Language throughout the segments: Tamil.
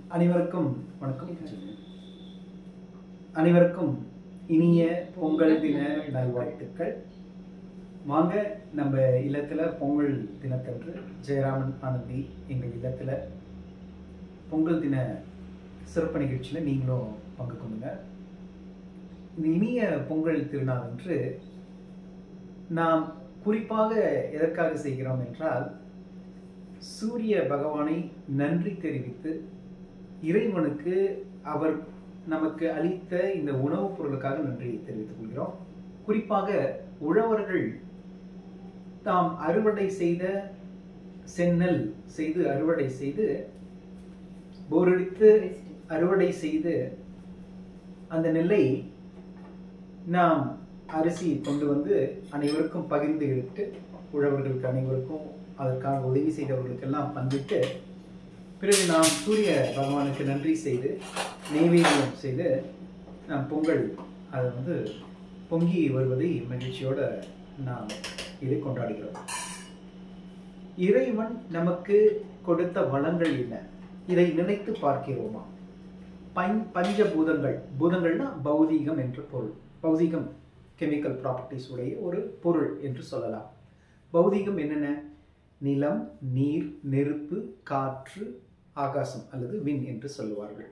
அனைவருக்கும் வணக்கம். அனைவருக்கும் இனிய பொங்கல் தின நல்வாழ்த்துக்கள். வாங்க நம்ம இல்லத்துல பொங்கல் தினத்தன்று ஜெயராமன் ஆனந்தி எங்கள் இல்லத்துல பொங்கல் தின சிறப்பு நிகழ்ச்சியில நீங்களும் பங்கு கொள்ளுங்க. இந்த இனிய பொங்கல் திருநாள் அன்று நாம் குறிப்பாக எதற்காக செய்கிறோம் என்றால், சூரிய பகவானை நன்றி தெரிவித்து இறைவனுக்கு அவர் நமக்கு அளித்த இந்த உணவுப் பொருளுக்காக நன்றி தெரிவித்துக் கொள்கிறோம். குறிப்பாக உழவர்கள் தாம் அறுவடை செய்த செந்நெல் செய்து அறுவடை செய்து போரடித்து அறுவடை செய்து அந்த நெல்லை நாம் அரிசி கொண்டு வந்து அனைவருக்கும் பகிர்ந்து எடுத்து உழவர்களுக்கு அனைவருக்கும் அதற்கான உதவி செய்தவர்களுக்கெல்லாம் பங்கிட்டு பிறகு நாம் சூரிய பகவானுக்கு நன்றி செய்து நெய்வேத்தியம் செய்து நாம் பொங்கல் அதை வந்து பொங்கி வருவதை மகிழ்ச்சியோட நாம் இதை கொண்டாடுகிறோம். இறைவன் நமக்கு கொடுத்த வளங்கள் என்ன, இதை நினைத்து பார்க்கிறோமா? பஞ்சபூதங்கள், பூதங்கள்னா பௌதீகம் என்று பொருள். பௌதீகம் கெமிக்கல் ப்ராப்பர்ட்டிஸ் உடைய ஒரு பொருள் என்று சொல்லலாம். பௌதீகம் என்னென்ன? நிலம், நீர், நெருப்பு, காற்று, ஆகாசம் அல்லது வின் என்று சொல்லுவார்கள்.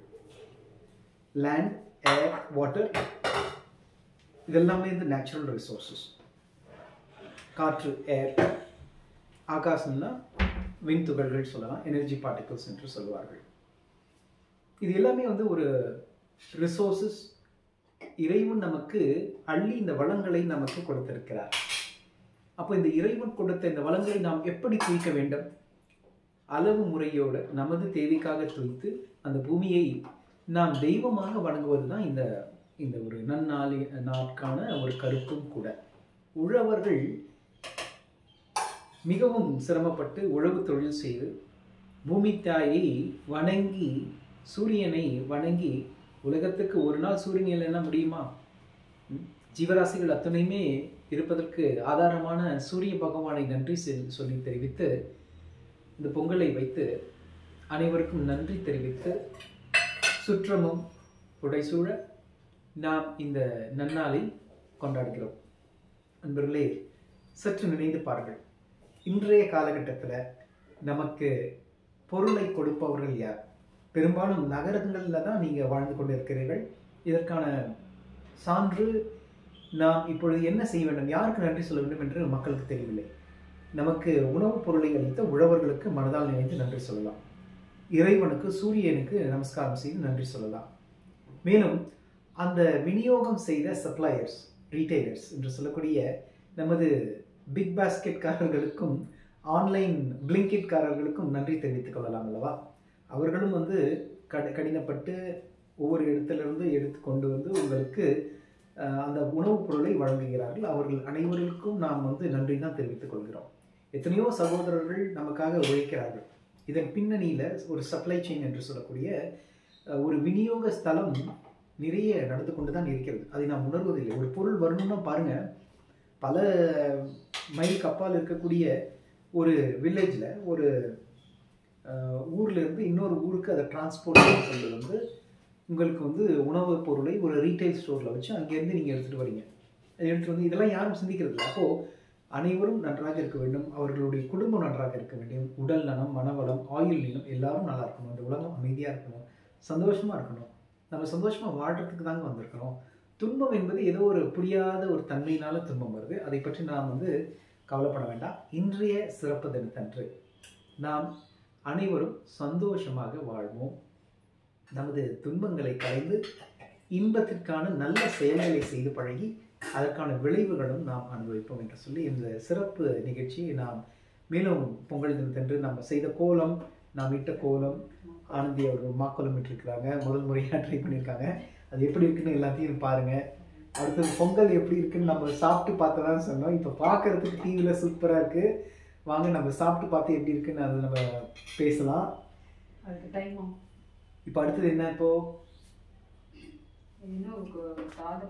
லேண்ட், ஏர், வாட்டர் இதெல்லாமே இந்த நேச்சுரல் ரிசோர்சஸ். காற்று, ஏர், ஆகாசம்னா விண் துகள்கள் சொல்லலாம், எனர்ஜி பார்ட்டிகல்ஸ் என்று சொல்லுவார்கள். இது எல்லாமே வந்து ஒரு ரிசோர்சஸ். இறைவன் நமக்கு அள்ளி இந்த வளங்களை நமக்கு கொடுத்திருக்கிறார். அப்போ இந்த இறைவன் கொடுத்த இந்த வளங்களை நாம் எப்படி குவிக்க வேண்டும்? அளவு முறையோடு நமது தேவைக்காக துய்த்து அந்த பூமியை நாம் தெய்வமாக வணங்குவது தான் இந்த ஒரு நாட்கான ஒரு கருத்தும் கூட. உழவர்கள் மிகவும் சிரமப்பட்டு உழவு தொழில் செய்து பூமி தாயை வணங்கி சூரியனை வணங்கி, உலகத்துக்கு ஒரு நாள் சூரியன் இல்லைன்னா முடியுமா? ஜீவராசிகள் அத்தனையுமே இருப்பதற்கு ஆதாரமான சூரிய பகவானை நன்றி சொல்லி தெரிவித்து இந்த பொங்கலை வைத்து அனைவருக்கும் நன்றி தெரிவித்து சுற்றமும் புடைசூழ நாம் இந்த நன்னாளை கொண்டாடுகிறோம். நண்பர்களே, சற்று நினைந்து பாருங்கள். இன்றைய காலகட்டத்தில் நமக்கு பொருளை கொடுப்பவர்கள் யார்? பெரும்பாலும் நகரங்களில் தான் நீங்கள் வாழ்ந்து கொண்டு இருக்கிறீர்கள். இதற்கான சான்று நாம் இப்பொழுது என்ன செய்ய வேண்டும், யாருக்கு நன்றி சொல்ல வேண்டும் என்று மக்களுக்கு தெரியவில்லை. நமக்கு உணவுப் பொருளை அளித்த உழவர்களுக்கு மனதால் நினைத்து நன்றி சொல்லலாம். இறைவனுக்கு, சூரியனுக்கு நமஸ்காரம் செய்து நன்றி சொல்லலாம். மேலும் அந்த விநியோகம் செய்த சப்ளையர்ஸ், ரீட்டைலர்ஸ் என்று சொல்லக்கூடிய நமது பிக் பாஸ்கெட்காரர்களுக்கும் ஆன்லைன் பிளிங்கிட்காரர்களுக்கும் நன்றி தெரிவித்துக் கொள்ளலாம் அல்லவா? அவர்களும் வந்து கடினப்பட்டு ஒவ்வொரு இடத்திலிருந்து எடுத்து கொண்டு வந்து உங்களுக்கு அந்த உணவுப் பொருளை வழங்குகிறார்கள். அவர்கள் அனைவருக்கும் நாம் வந்து நன்றி தான் தெரிவித்துக் கொள்கிறோம். எத்தனையோ சகோதரர்கள் நமக்காக உழைக்கிறார்கள். இதன் பின்னணியில் ஒரு சப்ளை செயின் என்று சொல்லக்கூடிய ஒரு விநியோக ஸ்தலம் நிறைய நடந்து கொண்டு தான் இருக்கிறது. அதை நாம் உணர்வதில்லை. ஒரு பொருள் வரணும்னா பாருங்க, பல மைல் கப்பால் இருக்கக்கூடிய ஒரு வில்லேஜில் ஒரு ஊர்ல இருந்து இன்னொரு ஊருக்கு அதை டிரான்ஸ்போர்ட் சொல்றது வந்து உங்களுக்கு வந்து உணவுப் பொருளை ஒரு ரீட்டைல் ஸ்டோரில் வச்சு அங்கேருந்து நீங்கள் எடுத்துகிட்டு வரீங்க. எடுத்துகிட்டு வந்து இதெல்லாம் யாரும் சிந்திக்கிறது இல்லை. அப்போது அனைவரும் நன்றாக இருக்க வேண்டும், அவர்களுடைய குடும்பம் நன்றாக இருக்க வேண்டும், உடல் நலம், மனவளம், ஆயுள் நீளம் எல்லாரும் நல்லா இருக்கணும், இந்த உலகம் அமைதியாக இருக்கணும், சந்தோஷமாக இருக்கணும். நம்ம சந்தோஷமாக வாழ்கிறதுக்கு தாங்க வந்திருக்கிறோம். துன்பம் என்பது ஏதோ ஒரு புரியாத ஒரு தன்மையினால துன்பம் வருது. அதை பற்றி நாம் வந்து கவலைப்பட வேண்டாம். இன்றைய சிறப்பு தினத்தன்று நாம் அனைவரும் சந்தோஷமாக வாழ்வோம். நமது துன்பங்களை களைந்து இன்பத்திற்கான நல்ல செயல்களை செய்து பழகி அதற்கான விளைவுகளும் நாம் அனுபவிப்போம் என்று சொல்லி இந்த சிறப்பு நிகழ்ச்சியை நாம் மேலும் பொங்கல் தினத்தன்று நம்ம செய்த கோலம், நாம் இட்ட கோலம், ஆனந்தி அவர்கள் மாக்கோலம் இட்டிருக்கிறாங்க, முதல் முறையாக ட்ரை பண்ணியிருக்காங்க. அது எப்படி இருக்குன்னு எல்லாத்தையும் பாருங்கள். அடுத்தது பொங்கல் எப்படி இருக்குன்னு நம்ம சாப்பிட்டு பார்த்ததான் சொன்னோம். இப்போ பார்க்கறதுக்கு டிவியில் சூப்பராக இருக்குது. வாங்க நம்ம சாப்பிட்டு பார்த்து எப்படி இருக்குன்னு அதை நம்ம பேசலாம். அதுக்கு டைம் இப்போ அடுத்தது என்ன? இப்போ இன்னும் சாதம்